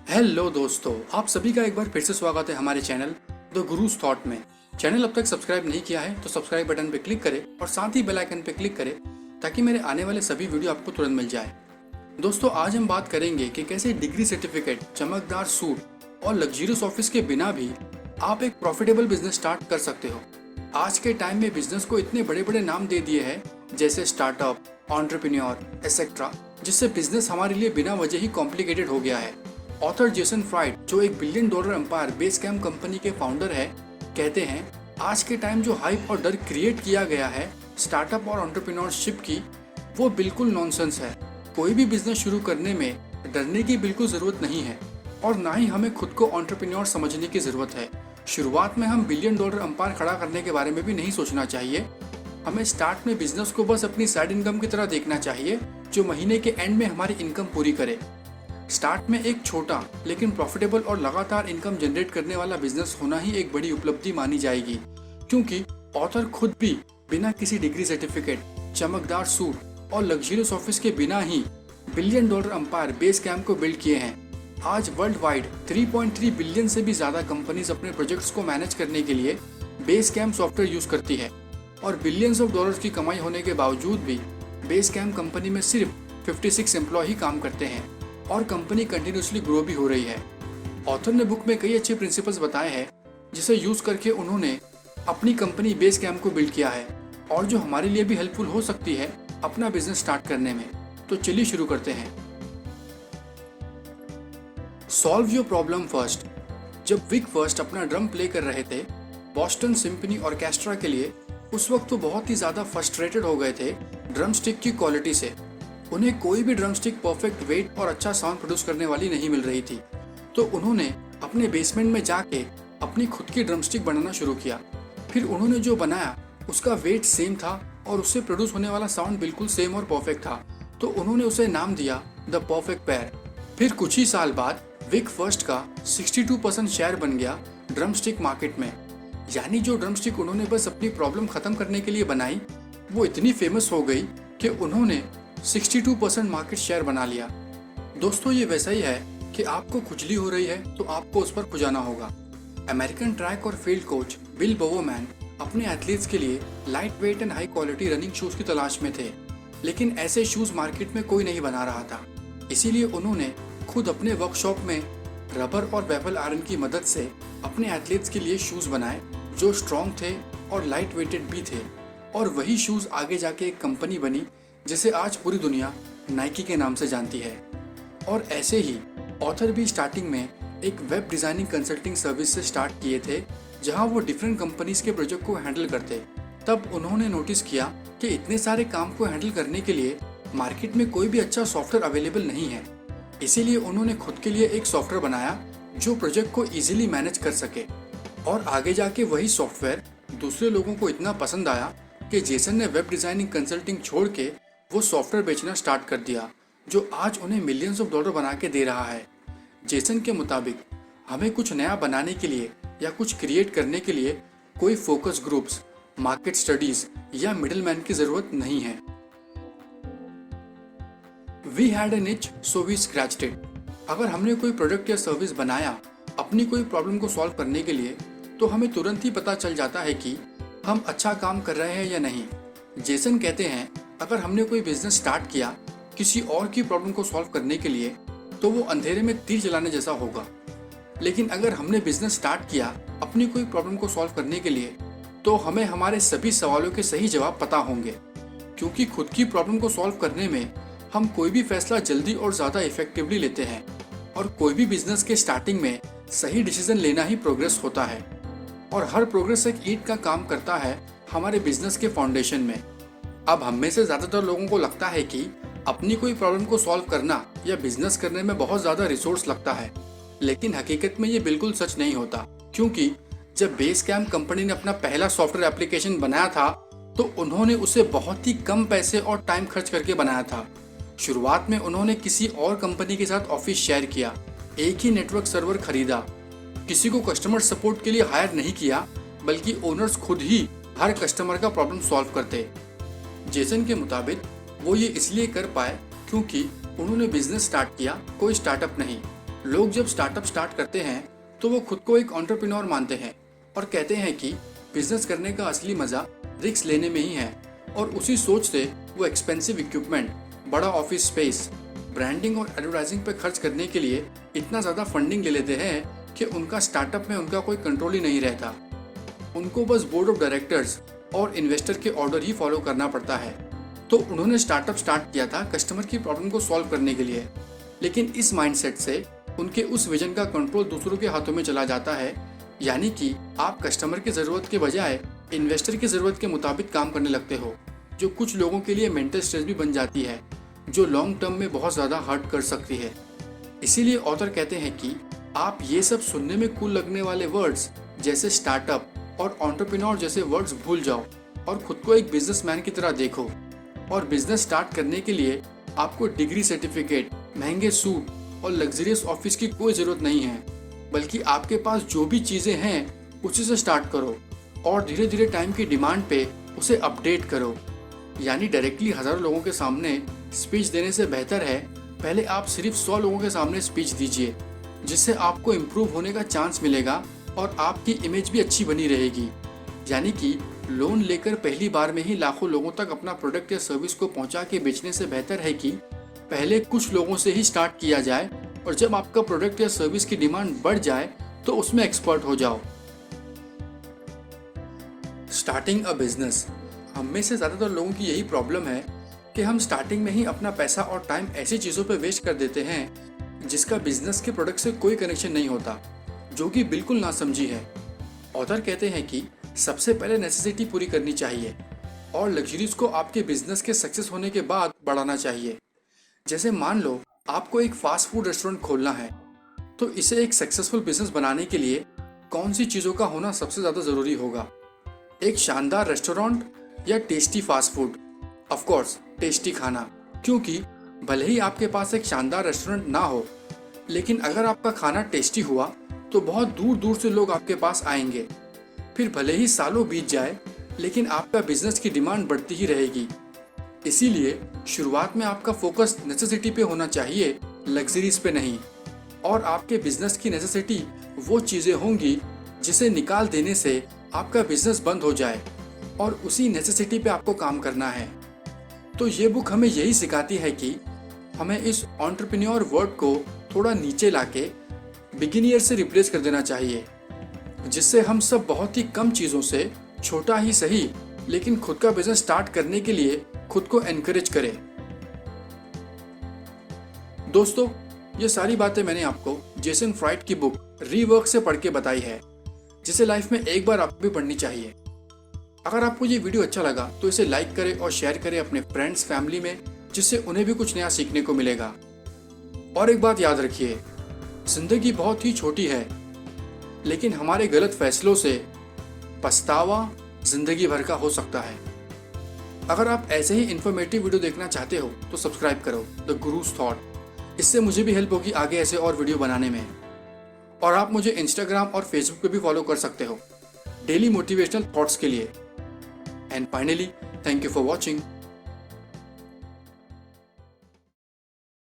Hello दोस्तों, आप सभी का एक बार फिर से स्वागत है हमारे चैनल द गुरुज थॉट में। चैनल अब तक सब्सक्राइब नहीं किया है तो सब्सक्राइब बटन पर क्लिक करें और साथ ही बेल आइकन पर क्लिक करें ताकि मेरे आने वाले सभी वीडियो आपको तुरंत मिल जाए। दोस्तों, आज हम बात करेंगे कि कैसे डिग्री सर्टिफिकेट, चमकदार सूट और लग्जरियस ऑफिस के बिना भी आप एक प्रॉफिटेबल बिजनेस स्टार्ट कर सकते हो। आज के टाइम में बिजनेस को इतने बड़े बड़े नाम दे दिए हैं जैसे स्टार्टअप, एंटरप्रेन्योर, एसेट्रा, जिससे बिजनेस हमारे लिए बिना वजह ही कॉम्प्लिकेटेड हो गया है। ऑथर जेसन फ्राइड, जो एक $1 बिलियन एम्पायर बेसकैम्प कंपनी के फाउंडर है, कहते हैं आज के टाइम जो हाइप और डर क्रिएट किया गया है स्टार्टअप और एंटरप्रेन्योरशिप की, वो बिल्कुल नॉनसेंस है। कोई भी बिजनेस शुरू करने में डरने की बिल्कुल जरूरत नहीं है और ना ही हमें खुद को एंटरप्रेन्योर समझने की जरूरत है। शुरुआत में हम $1 बिलियन एम्पायर खड़ा करने के बारे में भी नहीं सोचना चाहिए। हमें स्टार्ट में बिजनेस को बस अपनी साइड इनकम की तरह देखना चाहिए जो महीने के एंड में हमारी इनकम पूरी करे। स्टार्ट में एक छोटा लेकिन प्रॉफिटेबल और लगातार इनकम जनरेट करने वाला बिजनेस होना ही एक बड़ी उपलब्धि मानी जाएगी, क्योंकि ऑथर खुद भी बिना किसी डिग्री सर्टिफिकेट, चमकदार सूट और लग्जरियस ऑफिस के बिना ही $1 बिलियन एम्पायर बेस कैम्प को बिल्ड किए हैं। आज वर्ल्ड वाइड 3.3 बिलियन से भी ज्यादा कंपनीज अपने प्रोजेक्ट्स को मैनेज करने के लिए बेस कैम्प सॉफ्टवेयर यूज करती है और बिलियंस ऑफ डॉलर्स की कमाई होने के बावजूद भी बेस कैम्प कंपनी में सिर्फ 56 एम्प्लॉय ही काम करते हैं और कंपनी कंटिन्यूसली ग्रो भी हो रही है। ऑथर ने बुक में कई अच्छे प्रिंसिपल्स बताए हैं जिसे यूज करके उन्होंने अपनी कंपनी बेस कैम्प को बिल्ड किया है और जो हमारे लिए भी हेल्पफुल हो सकती है अपना बिजनेस स्टार्ट करने में। तो चलिए शुरू करते हैं। Solve your problem first. जब विक फर्स्ट अपना ड्रम प्ले कर रहे थे बॉस्टन सिम्फनी ऑर्केस्ट्रा के लिए, उस वक्त तो बहुत ही ज्यादा फ्रस्ट्रेटेड हो गए थे ड्रम स्टिक की क्वालिटी से। उन्हें कोई भी ड्रम स्टिक परफेक्ट वेट और अच्छा साउंड प्रोड्यूस करने वाली नहीं मिल रही थी। तो उन्होंने अपने बेसमेंट में जाके अपनी खुद की ड्रम स्टिक बनाना शुरू किया। फिर उन्होंने जो बनाया उसका वेट सेम था और उससे प्रोड्यूस होने वाला साउंड बिल्कुल सेम और परफेक्ट था, तो उन्होंने उसे नाम दिया द परफेक्ट पेयर। फिर कुछ ही साल बाद विक फर्स्ट का 62% शेयर बन गया ड्रम स्टिक मार्केट में। यानी जो ड्रम स्टिक उन्होंने बस अपनी प्रॉब्लम खत्म करने के लिए बनाई, वो इतनी फेमस हो गई कि उन्होंने 62% मार्केट शेयर बना लिया। दोस्तों, ये वैसा ही है कि आपको खुजली हो रही है तो आपको उस पर खुजाना होगा। अमेरिकन ट्रैक और फील्ड कोच बिल बोवरमैन अपने एथलीट्स के लिए light weight and high quality running shoes की तलाश में थे, लेकिन ऐसे शूज मार्केट में कोई नहीं बना रहा था। इसीलिए उन्होंने खुद अपने वर्कशॉप में रबर और वेफल आयरन की मदद से अपने एथलीट्स के लिए शूज बनाए जो स्ट्रॉन्ग थे और लाइट वेटेड भी थे। और वही शूज आगे जाके एक कंपनी बनी जिसे आज पूरी दुनिया नाइकी के नाम से जानती है। और ऐसे ही ऑथर भी स्टार्टिंग में एक वेब डिजाइनिंग कंसल्टिंग सर्विस से स्टार्ट किए थे, जहां वो डिफरेंट कंपनीज के प्रोजेक्ट को हैंडल करते। तब उन्होंने नोटिस किया कि इतने सारे काम को हैंडल करने के लिए मार्केट में कोई भी अच्छा सॉफ्टवेयर अवेलेबल नहीं है। इसीलिए उन्होंने खुद के लिए एक सॉफ्टवेयर बनाया जो प्रोजेक्ट को इजीली मैनेज कर सके। और आगे जाके वही सॉफ्टवेयर दूसरे लोगों को इतना पसंद आया कि जेसन ने वेब डिजाइनिंग कंसल्टिंग छोड़ के वो सॉफ्टवेयर बेचना स्टार्ट कर दिया, जो आज उन्हें मिलियंस ऑफ डॉलर बना के दे रहा है। जेसन के मुताबिक हमें कुछ नया बनाने के लिए या कुछ क्रिएट करने के लिए कोई फोकस ग्रुप्स, मार्केट स्टडीज या मिडिलमैन की जरूरत नहीं है। We had an itch so we scratched it. अगर हमने कोई प्रोडक्ट या सर्विस बनाया अपनी कोई प्रॉब्लम को सॉल्व करने के लिए, तो हमें तुरंत ही पता चल जाता है कि हम अच्छा काम कर रहे हैं या नहीं। जेसन कहते हैं अगर हमने कोई बिजनेस स्टार्ट किया किसी और की प्रॉब्लम को सॉल्व करने के लिए, तो वो अंधेरे में तीर चलाने जैसा होगा। लेकिन अगर हमने बिजनेस स्टार्ट किया अपनी कोई प्रॉब्लम को सॉल्व करने के लिए, तो हमें हमारे सभी सवालों के सही जवाब पता होंगे, क्योंकि खुद की प्रॉब्लम को सॉल्व करने में हम कोई भी फैसला जल्दी और ज्यादा इफेक्टिवली लेते हैं। और कोई भी बिजनेस के स्टार्टिंग में सही डिसीजन लेना ही प्रोग्रेस होता है। और हर प्रोग्रेस एक ईंट का काम करता है हमारे बिजनेस के फाउंडेशन में। अब हम में से ज्यादातर लोगों को लगता है कि अपनी कोई प्रॉब्लम को सॉल्व करना या बिजनेस करने में बहुत ज्यादा रिसोर्स लगता है, लेकिन हकीकत में ये बिल्कुल सच नहीं होता। क्योंकि जब बेस कैम्प कंपनी ने अपना पहला सॉफ्टवेयर एप्लीकेशन बनाया था, तो उन्होंने उसे बहुत ही कम पैसे और टाइम खर्च करके बनाया था। शुरुआत में उन्होंने किसी और कंपनी के साथ ऑफिस शेयर किया, एक ही नेटवर्क सर्वर खरीदा, किसी को कस्टमर सपोर्ट के लिए हायर नहीं किया, बल्कि ओनर्स खुद ही हर कस्टमर का प्रॉब्लम सॉल्व करते। जेसन के मुताबिक वो ये इसलिए कर पाए क्योंकि उन्होंने बिजनेस स्टार्ट किया, कोई स्टार्टअप नहीं। लोग जब स्टार्टअप स्टार्ट करते हैं तो वो खुद को एक एंटरप्रेन्योर मानते हैं और कहते हैं कि बिजनेस करने का असली मजा रिस्क लेने में ही है, और उसी सोच से वो एक्सपेंसिव इक्विपमेंट, बड़ा ऑफिस स्पेस, ब्रांडिंग और एडवर्टाइजिंग पे खर्च करने के लिए इतना ज़्यादा फंडिंग ले लेते हैं कि उनका स्टार्टअप में उनका कोई कंट्रोल ही नहीं रहता। उनको बस बोर्ड ऑफ डायरेक्टर्स और इन्वेस्टर के ऑर्डर ही फॉलो करना पड़ता है। तो उन्होंने स्टार्टअप स्टार्ट किया था कस्टमर की प्रॉब्लम को सॉल्व करने के लिए, लेकिन इस माइंडसेट से उनके उस विजन का कंट्रोल दूसरों के हाथों में चला जाता है। यानी कि आप कस्टमर की ज़रूरत के बजाय इन्वेस्टर की ज़रूरत के मुताबिक काम करने लगते हो, जो कुछ लोगों के लिए मेंटल स्ट्रेस भी बन जाती है, जो लॉन्ग टर्म में बहुत ज़्यादा हर्ट कर सकती है। इसीलिए ऑथर कहते हैं कि आप ये सब सुनने में कूल लगने वाले वर्ड्स जैसे स्टार्टअप और एंटरप्रेन्योर जैसे वर्ड्स भूल जाओ और खुद को एक बिजनेसमैन की तरह देखो। और बिजनेस स्टार्ट करने के लिए आपको डिग्री, सर्टिफिकेट, महंगे सूट और लग्जरियस ऑफिस की कोई ज़रूरत नहीं है, बल्कि आपके पास जो भी चीज़ें हैं उसी से स्टार्ट करो और धीरे धीरे टाइम की डिमांड पे उसे अपडेट करो। यानी डायरेक्टली हज़ारों लोगों के सामने स्पीच देने से बेहतर है पहले आप सिर्फ 100 लोगों के सामने स्पीच दीजिए, जिससे आपको इम्प्रूव होने का चांस मिलेगा और आपकी इमेज भी अच्छी बनी रहेगी। यानी कि लोन लेकर पहली बार में ही लाखों लोगों तक अपना प्रोडक्ट या सर्विस को पहुंचा के बेचने से बेहतर है कि पहले कुछ लोगों से ही स्टार्ट किया जाए और जब आपका प्रोडक्ट या सर्विस की डिमांड बढ़ जाए तो उसमें एक्सपर्ट हो जाओ। स्टार्टिंग अ बिजनेस, हम में से ज़्यादातर लोगों की यही प्रॉब्लम है कि हम स्टार्टिंग में ही अपना पैसा और टाइम ऐसी चीज़ों पे वेस्ट कर देते हैं जिसका बिजनेस के प्रोडक्ट से कोई कनेक्शन नहीं होता, जो कि बिल्कुल नासमझी है। ऑथर कहते हैं कि सबसे पहले नेसेसिटी पूरी करनी चाहिए और लग्जरीज को आपके बिजनेस के सक्सेस होने के बाद बढ़ाना चाहिए। जैसे मान लो आपको एक फास्ट फूड रेस्टोरेंट खोलना है, तो इसे एक सक्सेसफुल बिजनेस बनाने के लिए कौन सी चीज़ों का होना सबसे ज़्यादा ज़रूरी होगा? एक शानदार रेस्टोरेंट या tasty fast food? Of course tasty खाना, क्योंकि भले ही आपके पास एक शानदार रेस्टोरेंट ना हो, लेकिन अगर आपका खाना टेस्टी हुआ तो बहुत दूर दूर से लोग आपके पास आएंगे। फिर भले ही सालों बीत जाए, लेकिन आपका बिजनेस की डिमांड बढ़ती ही रहेगी। इसीलिए शुरुआत में आपका फोकस नेसेसिटी पे होना चाहिए, लग्जरीज पे नहीं। और आपके बिजनेस की नेसेसिटी वो चीज़ें होंगी जिसे निकाल देने से आपका बिजनेस बंद हो जाए, और उसी नेसेसिटी पे आपको काम करना है। तो ये बुक हमें यही सिखाती है कि हमें इस एंटरप्रेन्योर वर्ड को थोड़ा नीचे लाके बिगिनियर से रिप्लेस कर देना चाहिए, जिससे हम सब बहुत ही कम चीज़ों से, छोटा ही सही लेकिन खुद का बिजनेस स्टार्ट करने के लिए खुद को एनकरेज करें। दोस्तों, ये सारी बातें मैंने आपको जेसन फ्राइड की बुक रीवर्क से पढ़ के बताई है, जिसे लाइफ में एक बार आपको भी पढ़नी चाहिए। अगर आपको ये वीडियो अच्छा लगा तो इसे लाइक करें और शेयर करें अपने फ्रेंड्स, फैमिली में, जिससे उन्हें भी कुछ नया सीखने को मिलेगा। और एक बात याद रखिए, जिंदगी बहुत ही छोटी है, लेकिन हमारे गलत फैसलों से पछतावा जिंदगी भर का हो सकता है। अगर आप ऐसे ही इन्फॉर्मेटिव वीडियो देखना चाहते हो तो सब्सक्राइब करो द गुरुज थॉट। इससे मुझे भी हेल्प होगी आगे ऐसे और वीडियो बनाने में। और आप मुझे इंस्टाग्राम और फेसबुक पे भी फॉलो कर सकते हो डेली मोटिवेशनल थॉट्स के लिए। And finally, thank you for watching.